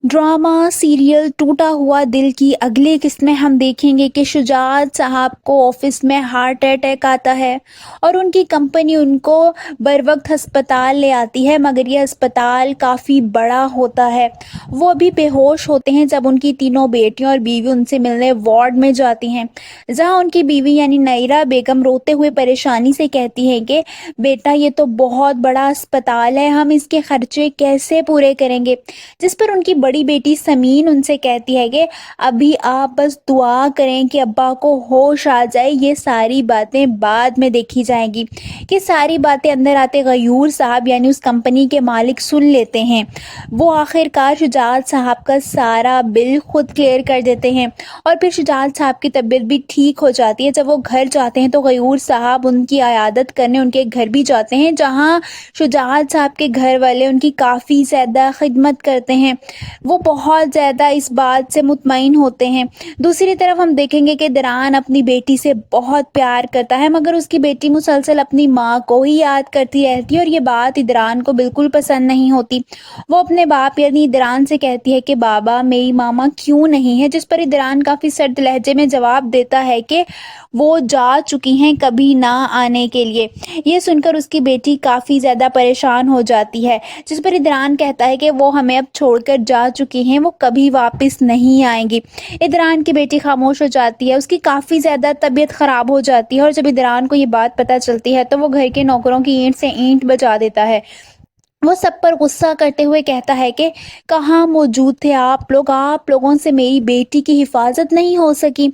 Drama serial टूटा हुआ दिल की अगली किस्त में हम देखेंगे कि शुजात साहब को ऑफिस में हार्ट अटैक आता है और उनकी कंपनी उनको बर वक्त हस्पताल ले आती है, मगर ये अस्पताल काफ़ी बड़ा होता है। वो अभी बेहोश होते हैं जब उनकी तीनों बेटियां और बीवी उनसे मिलने वार्ड में जाती हैं, जहां उनकी बीवी यानी नायरा बेगम रोते हुए परेशानी से कहती है कि बेटा, ये तो बहुत बड़ा अस्पताल है, हम इसके खर्चे कैसे पूरे करेंगे। जिस पर उनकी बड़ी बेटी समीन उनसे कहती है कि अभी आप बस दुआ करें कि अब्बा को होश आ जाए, ये सारी बातें बाद में देखी जाएंगी। कि सारी बातें अंदर आते गयूर साहब यानी उस कंपनी के मालिक सुन लेते हैं। वो आखिरकार शुजात साहब का सारा बिल खुद क्लियर कर देते हैं और फिर शुजात साहब की तबीयत भी ठीक हो जाती है। जब वो घर जाते हैं तो गयूर साहब उनकी आयादत करने उनके घर भी जाते हैं, जहाँ शुजात साहब के घर वाले उनकी काफ़ी ज़्यादा खिदमत करते हैं। वो बहुत ज़्यादा इस बात से मुतमईन होते हैं। दूसरी तरफ हम देखेंगे कि दिरान अपनी बेटी से बहुत प्यार करता है, मगर उसकी बेटी मुसलसल अपनी माँ को ही याद करती रहती है और ये बात इदरान को बिल्कुल पसंद नहीं होती। वो अपने बाप यानी इदरान से कहती है कि बाबा, मेरी मामा क्यों नहीं है। जिस पर इदरान काफ़ी सर्द लहजे में जवाब देता है कि वो जा चुकी हैं कभी ना आने के लिए। ये सुनकर उसकी बेटी काफ़ी ज़्यादा परेशान हो जाती है, जिस पर इदरान कहता है कि वो हमें अब छोड़कर जा चुकी हैं, वो कभी वापस नहीं आएंगी। इदरान की बेटी खामोश हो जाती है, उसकी काफ़ी ज़्यादा तबीयत ख़राब हो जाती है और जब इदरान को ये बात पता चलती है तो वो घर के नौकरों की ईंट से ईंट बजा देता है। वो सब पर गुस्सा करते हुए कहता है कि कहाँ मौजूद थे आप लोग, आप लोगों से मेरी बेटी की हिफाजत नहीं हो सकी।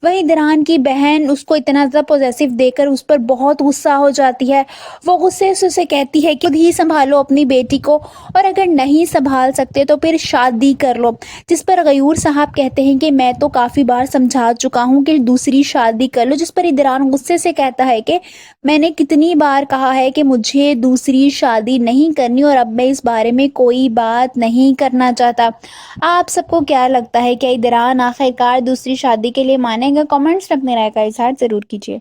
वहीं दरान की बहन उसको इतना ज़्यादा पॉजेसिव देकर उस पर बहुत गुस्सा हो जाती है। वो गुस्से से उसे कहती है कि खुद ही संभालो अपनी बेटी को, और अगर नहीं संभाल सकते तो फिर शादी कर लो। जिस पर गयूर साहब कहते हैं कि मैं तो काफ़ी बार समझा चुका हूँ कि दूसरी शादी कर लो। जिस पर इदरान गुस्से से कहता है कि मैंने कितनी बार कहा है कि मुझे दूसरी शादी नहीं करनी और अब मैं इस बारे में कोई बात नहीं करना चाहता। आप सबको क्या लगता है, क्या इदरान आखिरकार दूसरी शादी के लिए मानेगा? कमेंट्स में अपनी राय का इजहार ज़रूर कीजिए।